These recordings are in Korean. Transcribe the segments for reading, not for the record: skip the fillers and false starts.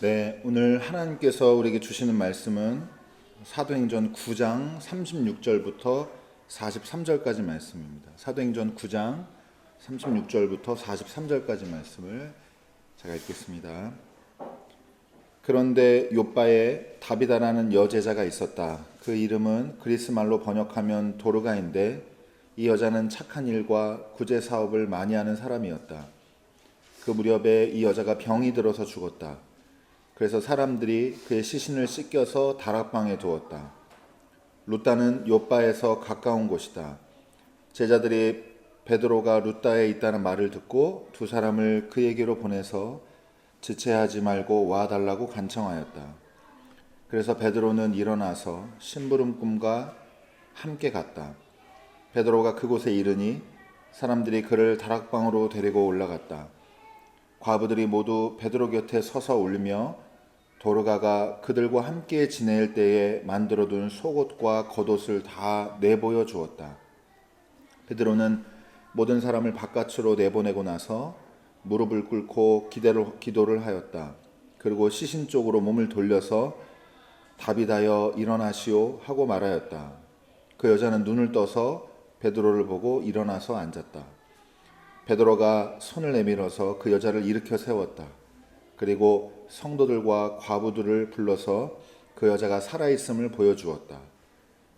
네, 오늘 하나님께서 우리에게 주시는 말씀은 사도행전 9장 36절부터 43절까지 말씀입니다. 사도행전 9장 36절부터 43절까지 말씀을 제가 읽겠습니다. 그런데 욥바에 다비다라는 여제자가 있었다. 그 이름은 그리스 말로 번역하면 도르가인데 이 여자는 착한 일과 구제 사업을 많이 하는 사람이었다. 그 무렵에 이 여자가 병이 들어서 죽었다. 그래서 사람들이 그의 시신을 씻겨서 다락방에 두었다. 룻다는 욥바에서 가까운 곳이다. 제자들이 베드로가 룻다에 있다는 말을 듣고 두 사람을 그에게로 보내서 지체하지 말고 와달라고 간청하였다. 그래서 베드로는 일어나서 심부름꾼과 함께 갔다. 베드로가 그곳에 이르니 사람들이 그를 다락방으로 데리고 올라갔다. 과부들이 모두 베드로 곁에 서서 울며 도르가가 그들과 함께 지낼 때에 만들어둔 속옷과 겉옷을 다 내보여 주었다. 베드로는 모든 사람을 바깥으로 내보내고 나서 무릎을 꿇고 기도를 하였다. 그리고 시신 쪽으로 몸을 돌려서 다비다여 일어나시오 하고 말하였다. 그 여자는 눈을 떠서 베드로를 보고 일어나서 앉았다. 베드로가 손을 내밀어서 그 여자를 일으켜 세웠다. 그리고 성도들과 과부들을 불러서 그 여자가 살아있음을 보여주었다.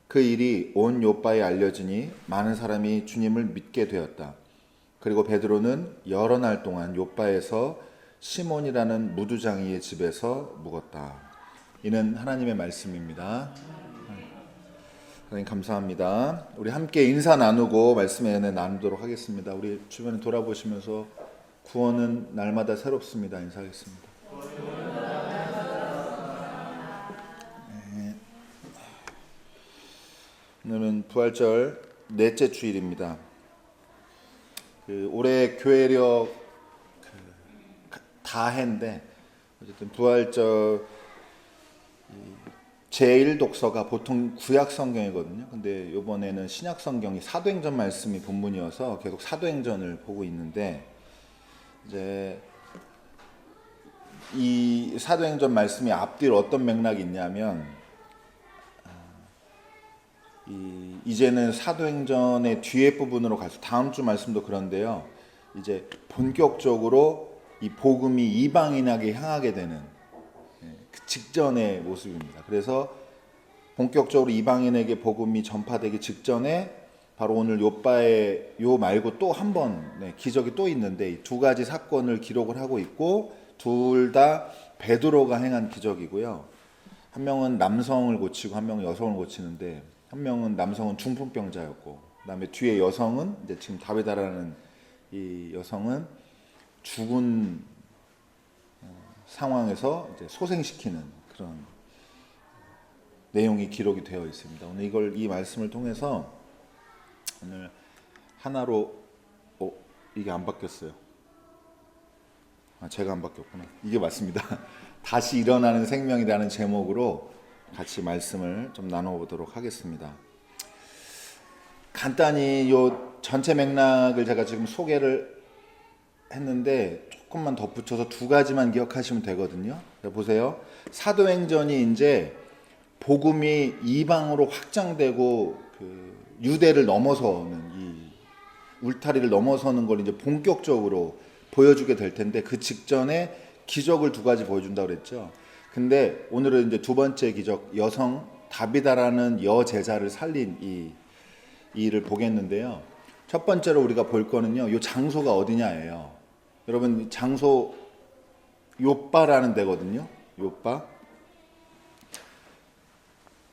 그 일이 온 욥바에 알려지니 많은 사람이 주님을 믿게 되었다. 그리고 베드로는 여러 날 동안 욥바에서 시몬이라는 무두장이의 집에서 묵었다. 이는 하나님의 말씀입니다. 하나님 감사합니다. 우리 함께 인사 나누고 말씀의 은혜 나누도록 하겠습니다. 우리 주변에 돌아보시면서 구원은 날마다 새롭습니다. 인사하겠습니다. 네. 오늘은 부활절 넷째 주일입니다. 올해 교회력 다해인데 어쨌든 부활절 제1독서가 보통 구약 성경이거든요. 근데 이번에는 신약 성경이 사도행전 말씀이 본문이어서 계속 사도행전을 보고 있는데 이제 이 사도행전 말씀이 앞뒤로 어떤 맥락이 있냐면 이제는 사도행전의 뒤에 부분으로 가서 다음 주 말씀도 그런데요. 이제 본격적으로 이 복음이 이방인에게 향하게 되는 그 직전의 모습입니다. 그래서 본격적으로 이방인에게 복음이 전파되기 직전에 바로 오늘 욥바의 요 말고 또 한 번 기적이 또 있는데 이 두 가지 사건을 기록을 하고 있고 둘 다 베드로가 행한 기적이고요. 한 명은 남성을 고치고 한 명은 여성을 고치는데 한 명은 남성은 중풍병자였고 그다음에 뒤에 여성은 이제 지금 다비다라는 이 여성은 죽은 상황에서 이제 소생시키는 그런 내용이 기록이 되어 있습니다. 오늘 이 말씀을 통해서 오늘 하나로 이게 안 바뀌었어요. 제가 안 바뀌었구나. 이게 맞습니다. 다시 일어나는 생명이라는 제목으로 같이 말씀을 좀 나눠보도록 하겠습니다. 간단히 요 전체 맥락을 제가 지금 소개를 했는데 조금만 덧붙여서 두 가지만 기억하시면 되거든요. 보세요. 사도행전이 이제 복음이 이방으로 확장되고 유대를 넘어서는 이 울타리를 넘어서는 걸 이제 본격적으로 보여주게 될 텐데 그 직전에 기적을 두 가지 보여준다고 그랬죠. 근데 오늘은 이제 두 번째 기적 여성 다비다라는 여제자를 살린 이 일을 보겠는데요. 첫 번째로 우리가 볼 거는요. 이 장소가 어디냐예요. 여러분 장소 욥바라는 데거든요. 욥바.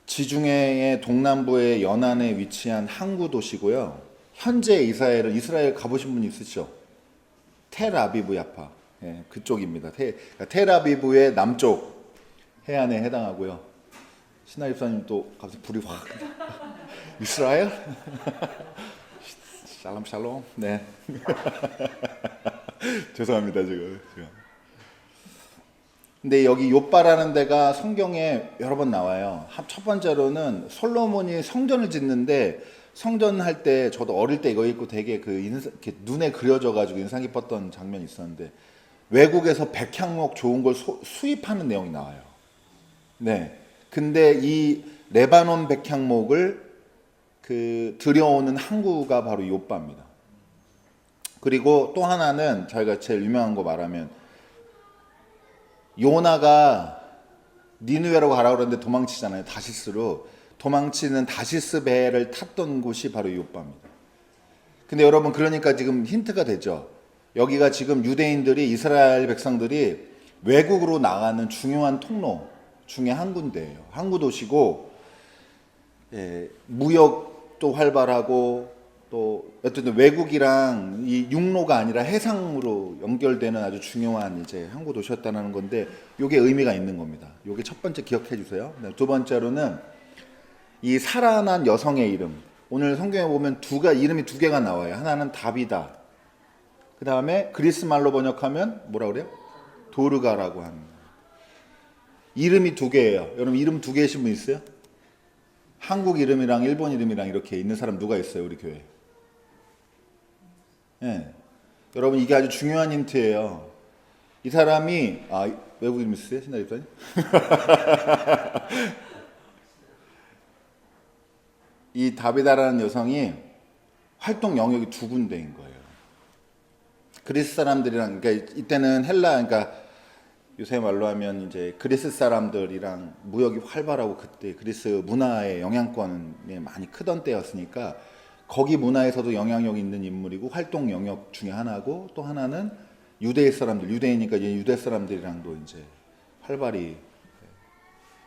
지중해의 동남부의 연안에 위치한 항구 도시고요. 현재 이스라엘 가보신 분 있으시죠? 텔아비브 야파. 예, 그쪽입니다. 텔아비브의 남쪽 해안에 해당하고요. 신하 집사님 또 갑자기 불이 확 이스라엘? 샬롬. 네. 죄송합니다 지금. 근데 여기 욥바라는 데가 성경에 여러 번 나와요. 첫 번째로는 솔로몬이 성전을 짓는데 성전할 때 저도 어릴 때 이거 읽고 되게 이렇게 눈에 그려져 가지고 인상 깊었던 장면이 있었는데 외국에서 백향목 좋은 걸 수입하는 내용이 나와요. 네. 근데 이 레바논 백향목을 들여오는 항구가 바로 요빠입니다. 그리고 또 하나는 저희가 제일 유명한 거 말하면 요나가 니느웨로 가라고 그러는데 도망치잖아요. 다시스로. 도망치는 다시스 배를 탔던 곳이 바로 요빠입니다. 근데 여러분 그러니까 지금 힌트가 되죠. 여기가 지금 유대인들이 이스라엘 백성들이 외국으로 나가는 중요한 통로 중에 한 군데예요. 항구 도시고 무역도 활발하고 또 어쨌든 외국이랑 이 육로가 아니라 해상으로 연결되는 아주 중요한 이제 항구 도시였다는 건데 이게 의미가 있는 겁니다. 이게 첫 번째 기억해 주세요. 두 번째로는 이 살아난 여성의 이름. 오늘 성경에 보면 이름이 두 개가 나와요. 하나는 다비다. 그 다음에 그리스 말로 번역하면 뭐라 그래요? 도르가라고 하는. 이름이 두 개예요. 여러분 이름 두 개이신 분 있어요? 한국 이름이랑 일본 이름이랑 이렇게 있는 사람 누가 있어요? 우리 교회. 예. 여러분 이게 아주 중요한 힌트예요. 이 사람이 외국 이름 있으세요? 신나 집사님? 이 다비다라는 여성이 활동 영역이 두 군데인 거예요. 그리스 사람들이랑 그러니까 이때는 그러니까 요새 말로 하면 이제 그리스 사람들이랑 무역이 활발하고 그때 그리스 문화의 영향권이 많이 크던 때였으니까 거기 문화에서도 영향력 있는 인물이고 활동 영역 중에 하나고 또 하나는 유대 사람들, 유대이니까 이제 유대 사람들이랑도 이제 활발히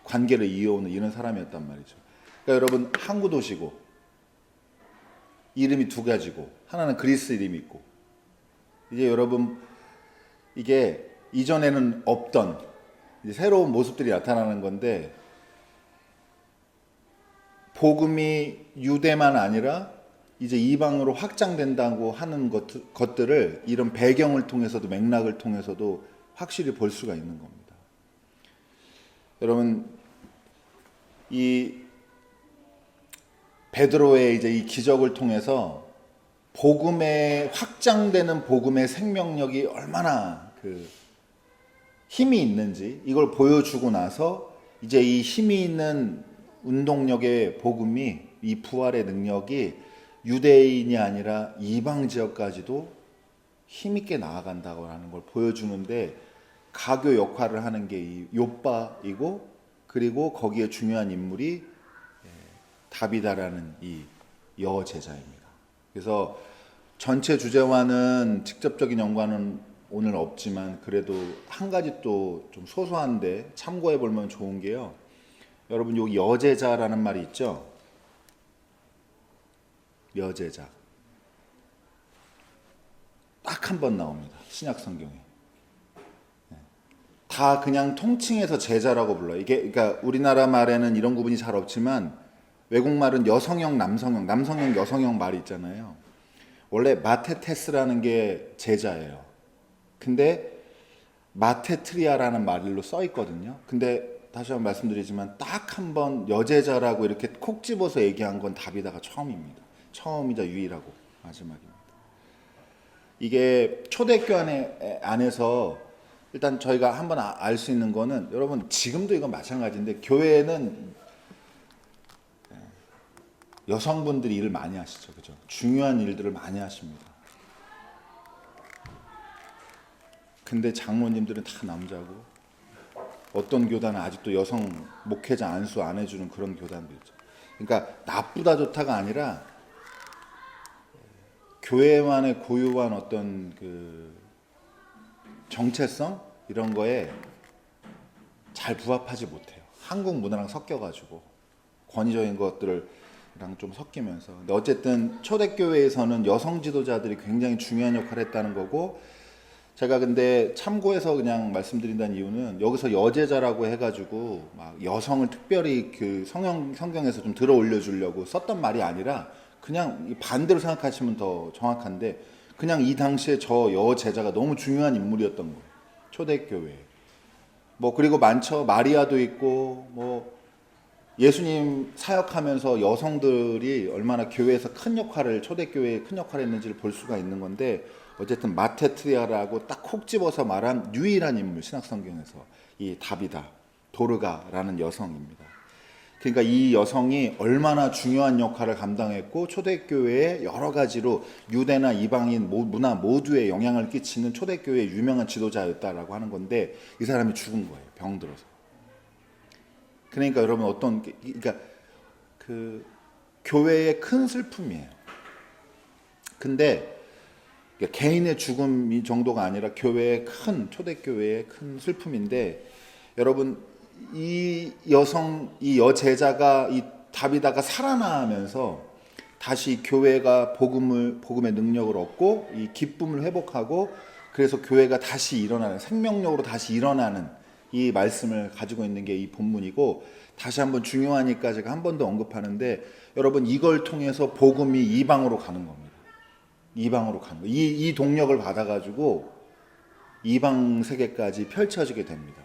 관계를 이어오는 이런 사람이었단 말이죠. 그러니까 여러분 항구 도시고 이름이 두 가지고 하나는 그리스 이름이 있고 이제 여러분 이게 이전에는 없던 이제 새로운 모습들이 나타나는 건데 복음이 유대만 아니라 이제 이방으로 확장된다고 하는 것들을 이런 배경을 통해서도 맥락을 통해서도 확실히 볼 수가 있는 겁니다. 여러분 이 베드로의 이제 이 기적을 통해서 복음의 확장되는 복음의 생명력이 얼마나 힘이 있는지 이걸 보여주고 나서 이제 이 힘이 있는 운동력의 복음이 이 부활의 능력이 유대인이 아니라 이방 지역까지도 힘있게 나아간다고 하는 걸 보여주는데 가교 역할을 하는 게 이 요빠이고 그리고 거기에 중요한 인물이 다비다라는 이 여제자입니다. 그래서 전체 주제와는 직접적인 연관은 오늘 없지만 그래도 한 가지 또 좀 소소한데 참고해 보면 좋은 게요. 여러분 여기 여제자라는 말이 있죠. 여제자 딱 한 번 나옵니다. 신약 성경에. 다 그냥 통칭해서 제자라고 불러요. 이게 그러니까 우리나라 말에는 이런 구분이 잘 없지만 외국 말은 여성형, 남성형, 남성형, 여성형 말이 있잖아요. 원래 마테테스라는 게 제자예요. 근데 마테트리아라는 말로 써 있거든요. 근데 다시 한번 말씀드리지만 딱 한 번 여제자라고 이렇게 콕 집어서 얘기한 건 다비다가 처음입니다. 처음이자 유일하고 마지막입니다. 이게 초대교회 안에서 일단 저희가 한번 알 수 있는 거는 여러분 지금도 이건 마찬가지인데 교회는 여성분들이 일을 많이 하시죠. 그죠? 중요한 일들을 많이 하십니다. 근데 장로님들은 다 남자고 어떤 교단은 아직도 여성 목회자 안수 안 해주는 그런 교단도 있죠. 그러니까 나쁘다 좋다가 아니라 교회만의 고유한 어떤 정체성 이런 거에 잘 부합하지 못해요. 한국 문화랑 섞여가지고 권위적인 것들이랑 좀 섞이면서. 근데 어쨌든 초대교회에서는 여성 지도자들이 굉장히 중요한 역할을 했다는 거고 제가 근데 참고해서 그냥 말씀드린다는 이유는 여기서 여제자라고 해가지고 막 여성을 특별히 성경에서 좀 들어 올려주려고 썼던 말이 아니라 그냥 반대로 생각하시면 더 정확한데 그냥 이 당시에 저 여제자가 너무 중요한 인물이었던 거예요. 초대교회. 뭐 그리고 많죠. 마리아도 있고 뭐 예수님 사역하면서 여성들이 얼마나 교회에서 큰 역할을 초대교회에 큰 역할을 했는지를 볼 수가 있는 건데 어쨌든 마테트리아라고 딱 콕 집어서 말한 유일한 인물, 신약성경에서 이 다비다, 도르가라는 여성입니다. 그러니까 이 여성이 얼마나 중요한 역할을 감당했고 초대교회에 여러 가지로 유대나 이방인 문화 모두에 영향을 끼치는 초대교회의 유명한 지도자였다라고 하는 건데, 이 사람이 죽은 거예요. 병들어서. 그러니까 여러분 그러니까 그 교회의 큰 슬픔이에요. 근데 개인의 죽음이 정도가 아니라 교회의 초대교회의 큰 슬픔인데, 여러분 이 여제자가 이 다비다가 살아나면서 다시 교회가 복음의 능력을 얻고 이 기쁨을 회복하고, 그래서 교회가 다시 일어나는, 생명력으로 다시 일어나는 이 말씀을 가지고 있는 게 이 본문이고, 다시 한번 중요하니까 제가 한 번 더 언급하는데, 여러분 이걸 통해서 복음이 이방으로 가는 겁니다. 이방으로 가는 거예요. 이 동력을 받아가지고 이방 세계까지 펼쳐지게 됩니다.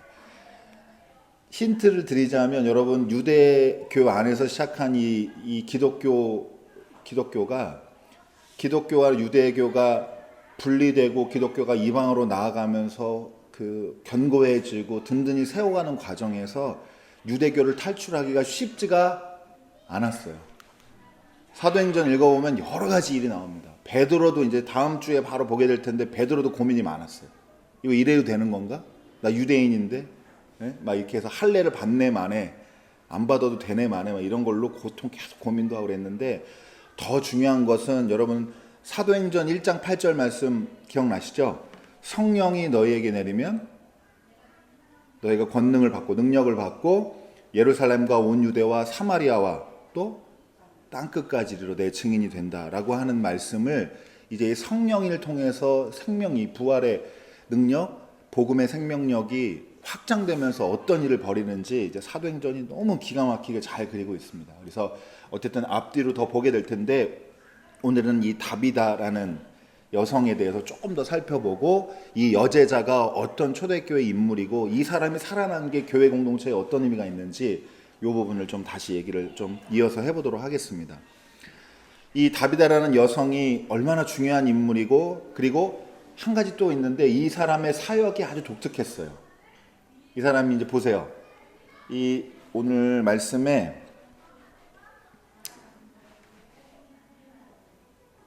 힌트를 드리자면, 여러분 유대교 안에서 시작한 이 기독교가 기독교와 유대교가 분리되고 기독교가 이방으로 나아가면서 그 견고해지고 든든히 세워가는 과정에서 유대교를 탈출하기가 쉽지가 않았어요. 사도행전 읽어보면 여러 가지 일이 나옵니다. 베드로도 이제 다음 주에 바로 보게 될 텐데, 베드로도 고민이 많았어요. 이거 이래도 되는 건가? 나 유대인인데, 네? 막 이렇게 해서 할례를 받네 마네, 안 받아도 되네 마네, 막 이런 걸로 계속 고민도 하고 그랬는데, 더 중요한 것은 여러분 사도행전 1장 8절 말씀 기억나시죠? 성령이 너희에게 내리면 너희가 권능을 받고 능력을 받고 예루살렘과 온 유대와 사마리아와 또 땅끝까지 이르러 내 증인이 된다라고 하는 말씀을 이제 성령을 통해서 생명이, 부활의 능력, 복음의 생명력이 확장되면서 어떤 일을 벌이는지 이제 사도행전이 너무 기가 막히게 잘 그리고 있습니다. 그래서 어쨌든 앞뒤로 더 보게 될 텐데, 오늘은 이 다비다라는 여성에 대해서 조금 더 살펴보고, 이 여제자가 어떤 초대교회 인물이고 이 사람이 살아난 게 교회 공동체에 어떤 의미가 있는지, 이 부분을 좀 다시 얘기를 좀 이어서 해보도록 하겠습니다. 이 다비다라는 여성이 얼마나 중요한 인물이고, 그리고 한 가지 또 있는데, 이 사람의 사역이 아주 독특했어요. 이 사람이 이제 보세요. 이 오늘 말씀에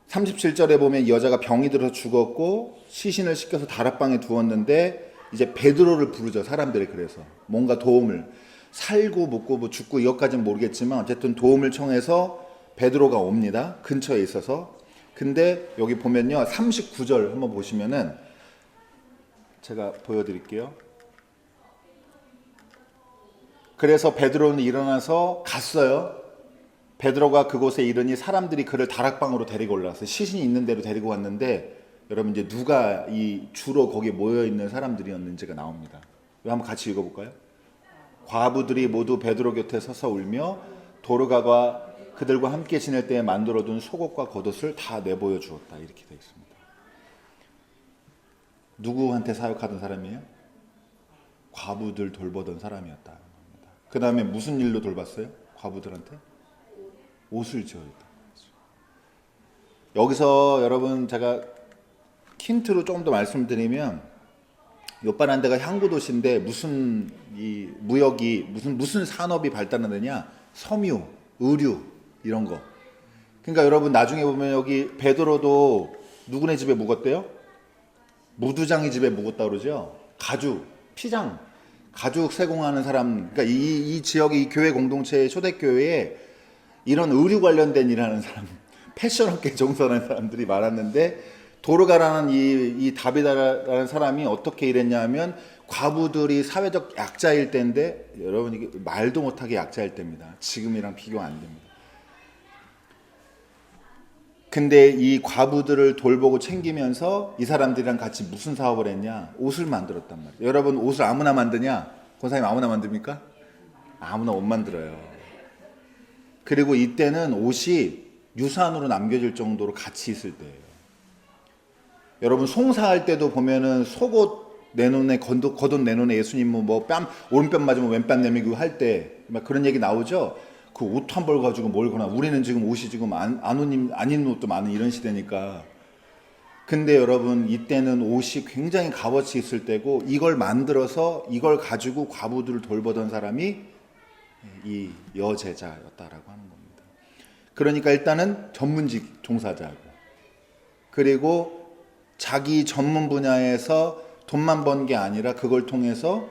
37절에 보면 이 여자가 병이 들어서 죽었고 시신을 씻겨서 다락방에 두었는데, 이제 베드로를 부르죠. 사람들이. 그래서 뭔가 도움을, 살고 묻고 뭐 죽고 이것까지는 모르겠지만 어쨌든 도움을 청해서 베드로가 옵니다. 근처에 있어서. 근데 여기 보면요, 39절 한번 보시면은 제가 보여드릴게요. 그래서 베드로는 일어나서 갔어요. 베드로가 그곳에 이르니 사람들이 그를 다락방으로 데리고 올라왔어요. 시신이 있는 데로 데리고 왔는데, 여러분 이제 누가 이 주로 거기에 모여 있는 사람들이었는지가 나옵니다. 한번 같이 읽어볼까요? 과부들이 모두 베드로 곁에 서서 울며 도르가가 그들과 함께 지낼 때에 만들어둔 속옷과 겉옷을 다 내보여 주었다. 이렇게 되어 있습니다. 누구한테 사역하던 사람이에요? 과부들 돌보던 사람이었다. 그 다음에 무슨 일로 돌봤어요? 과부들한테? 옷을 지어줬다. 여기서 여러분 제가 힌트로 조금 더 말씀드리면, 요빠란 데가 향구 도시인데 무슨 이 무역이 무슨 산업이 발달하느냐? 섬유, 의류 이런 거. 그러니까 여러분 나중에 보면 여기 베드로도 누구네 집에 묵었대요? 무두장이 집에 묵었다 그러죠. 가죽, 피장, 가죽 세공하는 사람. 그러니까 이 지역의 이 교회 공동체의 초대교회에 이런 의류 관련된 일하는 사람, 패션업계 종사하는 사람들이 많았는데, 도르가라는 이 다비다라는 사람이 어떻게 일했냐면, 과부들이 사회적 약자일 때인데, 여러분 이게 말도 못하게 약자일 때입니다. 지금이랑 비교가 안 됩니다. 근데 이 과부들을 돌보고 챙기면서 이 사람들이랑 같이 무슨 사업을 했냐? 옷을 만들었단 말이에요. 여러분 옷을 아무나 만드냐? 권사님 아무나 만듭니까? 아무나 옷 만들어요. 그리고 이때는 옷이 유산으로 남겨질 정도로 가치 있을 때예요. 여러분 송사할 때도 보면은 속옷 내놓네, 겉옷 내놓네, 예수님 뭐 뺨 오른뺨 맞으면 왼뺨 내밀고 할 때 막 그런 얘기 나오죠. 그 옷 한 벌 가지고 뭘 거나. 우리는 지금 옷이 지금 안 입는 옷도 많은 이런 시대니까. 근데 여러분 이때는 옷이 굉장히 값어치 있을 때고 이걸 만들어서 이걸 가지고 과부들을 돌보던 사람이 이 여제자였다라고 하는 겁니다. 그러니까 일단은 전문직 종사자고, 그리고 자기 전문 분야에서 돈만 번 게 아니라 그걸 통해서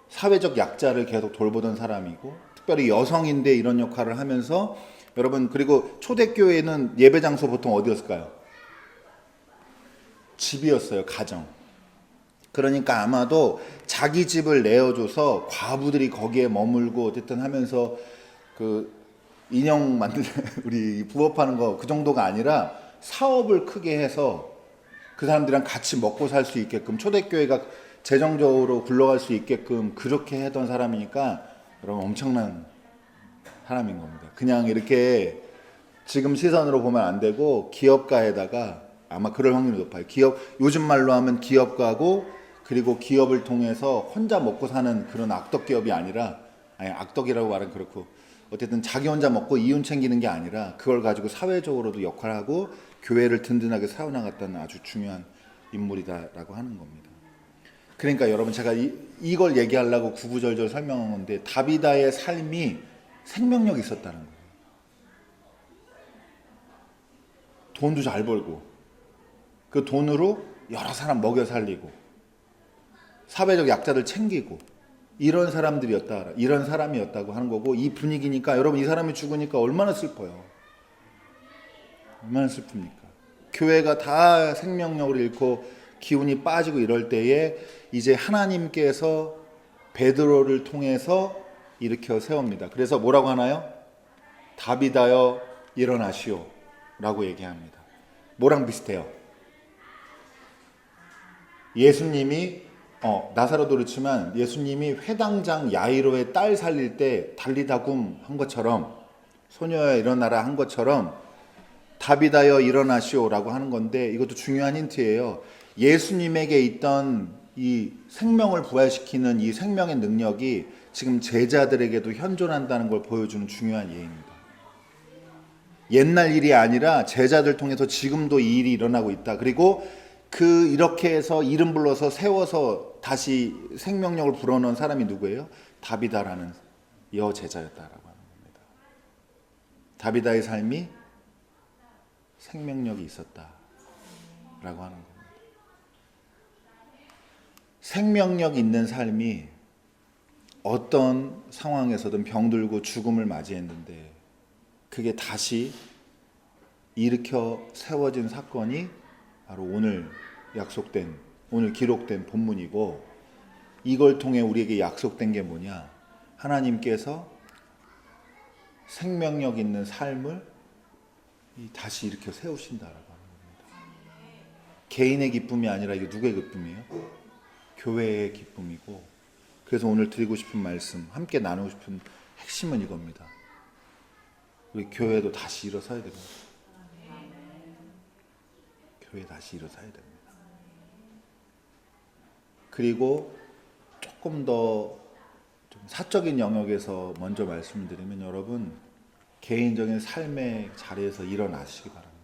사회적 약자를 계속 돌보던 사람이고, 특별히 여성인데 이런 역할을 하면서, 여러분 그리고 초대교회는 예배 장소 보통 어디였을까요? 집이었어요. 가정. 그러니까 아마도 자기 집을 내어줘서 과부들이 거기에 머물고 어쨌든 하면서 그 인형 만들 우리 부업하는 거 그 정도가 아니라 사업을 크게 해서 그 사람들이랑 같이 먹고 살 수 있게끔, 초대교회가 재정적으로 굴러갈 수 있게끔 그렇게 하던 사람이니까 여러분 엄청난 사람인 겁니다. 그냥 이렇게 지금 시선으로 보면 안 되고 기업가에다가 아마 그럴 확률이 높아요. 기업, 요즘 말로 하면 기업가고, 그리고 기업을 통해서 혼자 먹고 사는 그런 악덕 기업이 아니라, 아니 악덕이라고 말은 그렇고 어쨌든 자기 혼자 먹고 이윤 챙기는 게 아니라 그걸 가지고 사회적으로도 역할하고 교회를 든든하게 세워나갔다는 아주 중요한 인물이다라고 하는 겁니다. 그러니까 여러분 제가 이걸 얘기하려고 구구절절 설명한 건데, 다비다의 삶이 생명력이 있었다는 거예요. 돈도 잘 벌고 그 돈으로 여러 사람 먹여 살리고 사회적 약자들 챙기고 이런 사람들이었다, 이런 사람이었다고 하는 거고, 이 분위기니까 여러분 이 사람이 죽으니까 얼마나 슬퍼요. 얼마나 슬픕니까? 교회가 다 생명력을 잃고 기운이 빠지고 이럴 때에 이제 하나님께서 베드로를 통해서 일으켜 세웁니다. 그래서 뭐라고 하나요? 다비다여 일어나시오 라고 얘기합니다. 뭐랑 비슷해요? 예수님이 나사로도 그렇지만 예수님이 회당장 야이로의 딸 살릴 때 달리다굼 한 것처럼, 소녀야 일어나라 한 것처럼 다비다여 일어나시오라고 하는 건데, 이것도 중요한 힌트예요. 예수님에게 있던 이 생명을 부활시키는 이 생명의 능력이 지금 제자들에게도 현존한다는 걸 보여주는 중요한 예입니다. 옛날 일이 아니라 제자들 통해서 지금도 이 일이 일어나고 있다. 그리고 이렇게 해서 이름 불러서 세워서 다시 생명력을 불어넣은 사람이 누구예요? 다비다라는 여제자였다라고 하는 겁니다. 다비다의 삶이 생명력이 있었다라고 하는 겁니다. 생명력 있는 삶이 어떤 상황에서든 병들고 죽음을 맞이했는데 그게 다시 일으켜 세워진 사건이 바로 오늘 오늘 기록된 본문이고, 이걸 통해 우리에게 약속된 게 뭐냐? 하나님께서 생명력 있는 삶을 다시 일으켜 세우신다라고 하는 겁니다. 개인의 기쁨이 아니라 이게 누구의 기쁨이에요? 교회의 기쁨이고, 그래서 오늘 드리고 싶은 말씀, 함께 나누고 싶은 핵심은 이겁니다. 우리 교회도 다시 일어서야 됩니다. 교회 다시 일어서야 됩니다. 그리고 조금 더 좀 사적인 영역에서 먼저 말씀드리면, 여러분 개인적인 삶의 자리에서 일어나시기 바랍니다.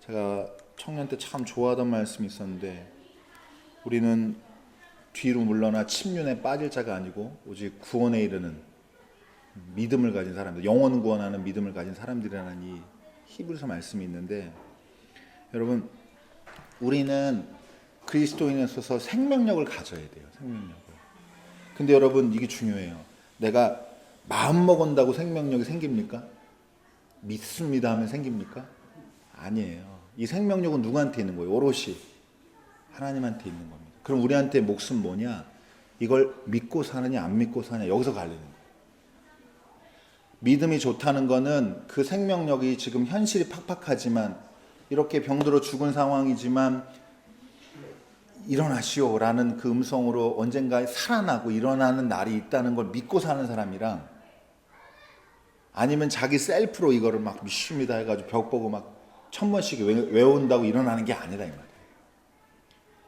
제가 청년 때 참 좋아하던 말씀이 있었는데, 우리는 뒤로 물러나 침륜에 빠질 자가 아니고 오직 구원에 이르는 믿음을 가진 사람들, 영원 구원하는 믿음을 가진 사람들이라는 이 히브리서 말씀이 있는데, 여러분 우리는 그리스도인에 있어서 생명력을 가져야 돼요. 생명력을. 근데 여러분 이게 중요해요. 내가 마음 먹은다고 생명력이 생깁니까? 믿습니다 하면 생깁니까? 아니에요. 이 생명력은 누구한테 있는 거예요? 오롯이 하나님한테 있는 겁니다. 그럼 우리한테 몫은 뭐냐? 이걸 믿고 사느냐 안 믿고 사느냐, 여기서 갈리는 거예요. 믿음이 좋다는 거는 그 생명력이 지금 현실이 팍팍하지만, 이렇게 병들어 죽은 상황이지만 일어나시오라는 그 음성으로 언젠가 살아나고 일어나는 날이 있다는 걸 믿고 사는 사람이랑, 아니면 자기 셀프로 이거를 막 믿습니다 해가지고 벽 보고 막 1000번씩 외운다고 일어나는 게 아니라 이 말이에요.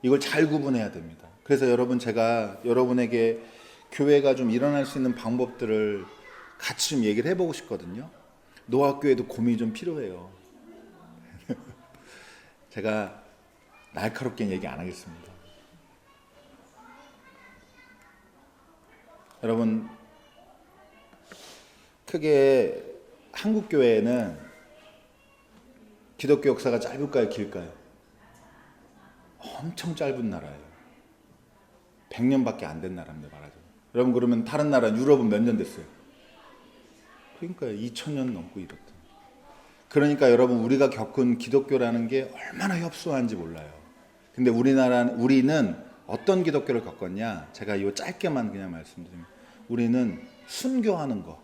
이걸 잘 구분해야 됩니다. 그래서 여러분, 제가 여러분에게 교회가 좀 일어날 수 있는 방법들을 같이 좀 얘기를 해보고 싶거든요. 노학교에도 고민이 좀 필요해요. 제가 날카롭게 얘기 안 하겠습니다. 여러분, 크게 한국 교회는 기독교 역사가 짧을까요, 길까요? 엄청 짧은 나라예요. 100년밖에 안 된 나라입니다, 말하자면. 여러분, 그러면 다른 나라 유럽은 몇 년 됐어요? 그러니까요, 2000년 넘고 이렇다. 그러니까 여러분, 우리가 겪은 기독교라는 게 얼마나 협소한지 몰라요. 근데 우리는 어떤 기독교를 겪었냐? 제가 이거 짧게만 그냥 말씀드리면, 우리는 순교하는 거,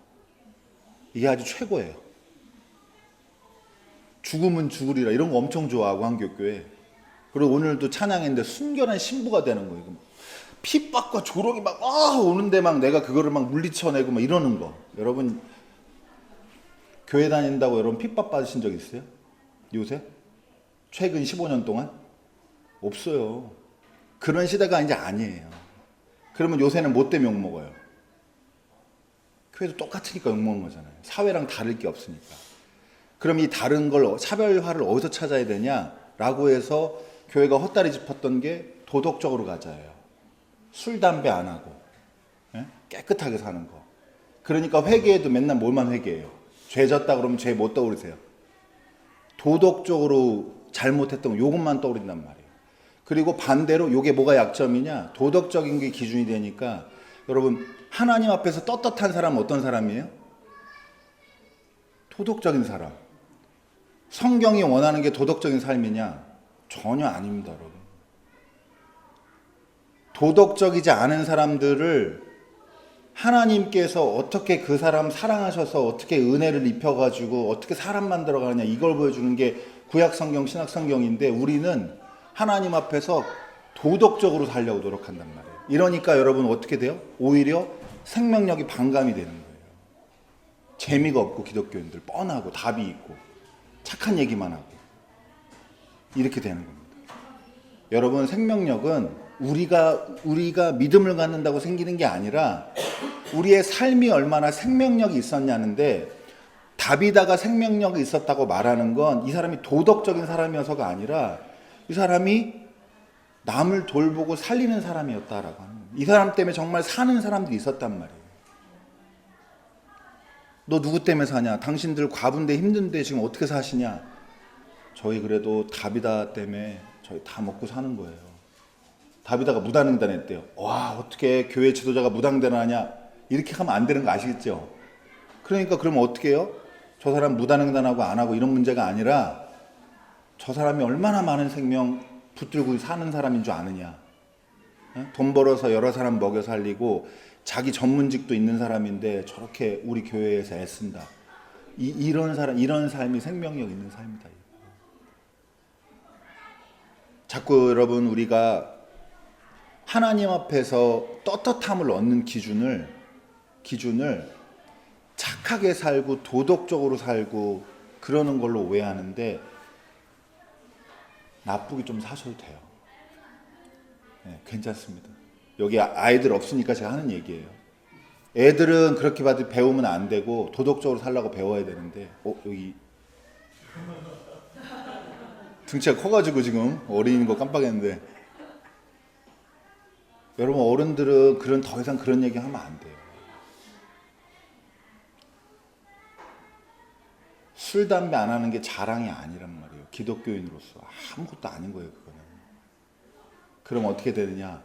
이게 아주 최고예요. 죽으면 죽으리라 이런 거 엄청 좋아하고 한국교회. 그리고 오늘도 찬양했는데 순결한 신부가 되는 거예요. 핍박과 조롱이 막 오는데 막 내가 그거를 막 물리쳐내고 막 이러는 거. 여러분, 교회 다닌다고 여러분 핍박 받으신 적 있어요? 요새? 최근 15년 동안? 없어요. 그런 시대가 이제 아니에요. 그러면 요새는 뭐 때문에 욕먹어요? 교회도 똑같으니까 욕먹는 거잖아요. 사회랑 다를 게 없으니까. 그럼 이 다른 걸, 차별화를 어디서 찾아야 되냐라고 해서 교회가 헛다리 짚었던 게 도덕적으로 가자예요. 술, 담배 안 하고 깨끗하게 사는 거. 그러니까 회개해도 맨날 뭘만 회개해요? 죄 졌다 그러면 죄 못 떠오르세요. 도덕적으로 잘못했던 거 요것만 떠오른단 말이에요. 그리고 반대로 요게 뭐가 약점이냐? 도덕적인 게 기준이 되니까 여러분, 하나님 앞에서 떳떳한 사람은 어떤 사람이에요? 도덕적인 사람. 성경이 원하는 게 도덕적인 삶이냐? 전혀 아닙니다, 여러분. 도덕적이지 않은 사람들을 하나님께서 어떻게 그 사람 사랑하셔서 어떻게 은혜를 입혀가지고 어떻게 사람 만들어가느냐, 이걸 보여주는 게 구약성경, 신약성경인데 우리는 하나님 앞에서 도덕적으로 살려고 노력한단 말이에요. 이러니까 여러분 어떻게 돼요? 오히려 생명력이 반감이 되는 거예요. 재미가 없고, 기독교인들 뻔하고 답이 있고 착한 얘기만 하고 이렇게 되는 겁니다. 여러분, 생명력은 우리가 믿음을 갖는다고 생기는 게 아니라 우리의 삶이 얼마나 생명력이 있었냐는데, 다비다가 생명력이 있었다고 말하는 건 이 사람이 도덕적인 사람이어서가 아니라 이 사람이 남을 돌보고 살리는 사람이었다라고 하는 거예요. 이 사람 때문에 정말 사는 사람들이 있었단 말이에요. 너 누구 때문에 사냐? 당신들 과부인데 힘든데 지금 어떻게 사시냐? 저희 그래도 다비다 때문에 저희 다 먹고 사는 거예요. 다비다가 무단횡단 했대요. 와, 어떻게 교회 지도자가 무단횡단 하냐? 이렇게 하면 안 되는 거 아시겠죠? 그러니까 그러면 어떻게 해요? 저 사람 무단횡단하고 안 하고 이런 문제가 아니라 저 사람이 얼마나 많은 생명 붙들고 사는 사람인 줄 아느냐? 돈 벌어서 여러 사람 먹여 살리고 자기 전문직도 있는 사람인데 저렇게 우리 교회에서 애쓴다. 이런 사람, 이런 삶이 생명력 있는 삶이다. 자꾸 여러분, 우리가 하나님 앞에서 떳떳함을 얻는 기준을 착하게 살고 도덕적으로 살고 그러는 걸로 오해하는데, 나쁘게 좀 사셔도 돼요. 네, 괜찮습니다. 여기 아이들 없으니까 제가 하는 얘기예요. 애들은 그렇게 배우면 안 되고 도덕적으로 살라고 배워야 되는데, 여기 등치가 커가지고 지금 어린인 거 깜빡했는데, 여러분, 어른들은 더 이상 그런 얘기 하면 안 돼요. 술, 담배 안 하는 게 자랑이 아니란 말이에요. 기독교인으로서 아무것도 아닌 거예요, 그거는. 그럼 어떻게 되느냐?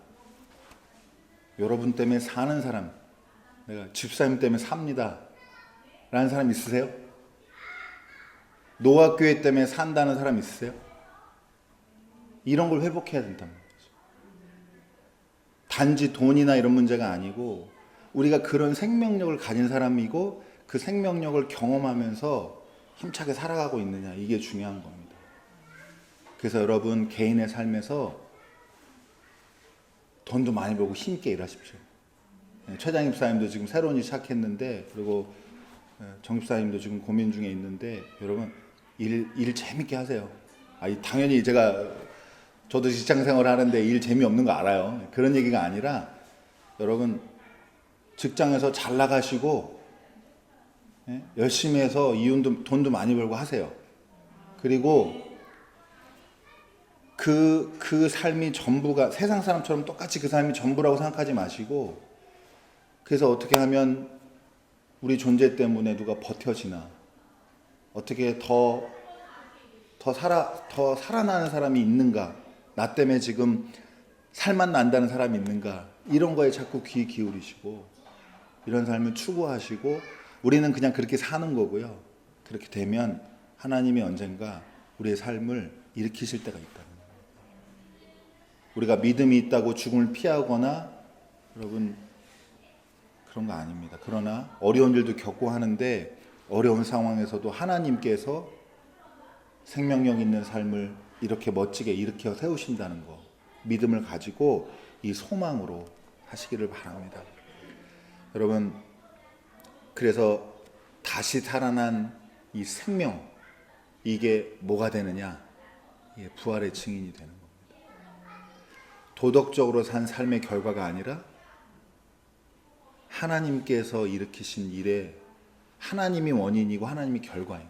여러분 때문에 사는 사람, 내가 집사님 때문에 삽니다 라는 사람 있으세요? 노아교회 때문에 산다는 사람 있으세요? 이런 걸 회복해야 된다는 거죠. 단지 돈이나 이런 문제가 아니고 우리가 그런 생명력을 가진 사람이고 그 생명력을 경험하면서 힘차게 살아가고 있느냐, 이게 중요한 겁니다. 그래서 여러분, 개인의 삶에서 돈도 많이 벌고 힘있게 일하십시오. 최장 집사님도 지금 새로운 일 시작했는데, 그리고 정 집사님도 지금 고민 중에 있는데, 여러분 일 재밌게 하세요. 당연히 저도 직장 생활을 하는데 일 재미없는 거 알아요. 그런 얘기가 아니라 여러분 직장에서 잘 나가시고 열심히 해서 돈도 많이 벌고 하세요. 그리고 그 삶이 전부가 세상 사람처럼 똑같이 그 삶이 전부라고 생각하지 마시고, 그래서 어떻게 하면 우리 존재 때문에 누가 버텨지나, 어떻게 더 살아나는 사람이 있는가, 나 때문에 지금 살만 난다는 사람이 있는가, 이런 거에 자꾸 귀 기울이시고 이런 삶을 추구하시고, 우리는 그냥 그렇게 사는 거고요. 그렇게 되면 하나님이 언젠가 우리의 삶을 일으키실 때가 있다는 거예요. 우리가 믿음이 있다고 죽음을 피하거나, 여러분, 그런 거 아닙니다. 그러나 어려운 일도 겪고 하는데, 어려운 상황에서도 하나님께서 생명력 있는 삶을 이렇게 멋지게 일으켜 세우신다는 거, 믿음을 가지고 이 소망으로 하시기를 바랍니다. 여러분, 그래서 다시 살아난 이 생명, 이게 뭐가 되느냐? 이게 부활의 증인이 되는 겁니다. 도덕적으로 산 삶의 결과가 아니라 하나님께서 일으키신 일에 하나님이 원인이고 하나님이 결과인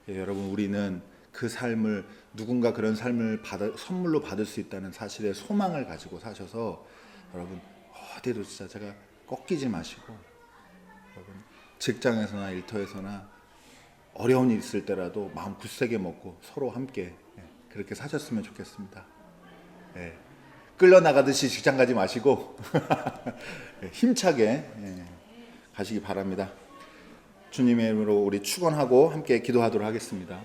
거예요. 여러분, 우리는 그 삶을, 누군가 그런 삶을 선물로 받을 수 있다는 사실에 소망을 가지고 사셔서, 여러분, 어디도 진짜 제가 꺾이지 마시고, 여러분, 직장에서나 일터에서나 어려운 일 있을 때라도 마음 굳세게 먹고 서로 함께 그렇게 사셨으면 좋겠습니다. 끌려 나가듯이 직장 가지 마시고 힘차게 가시기 바랍니다. 주님의 이름으로 우리 축원하고 함께 기도하도록 하겠습니다.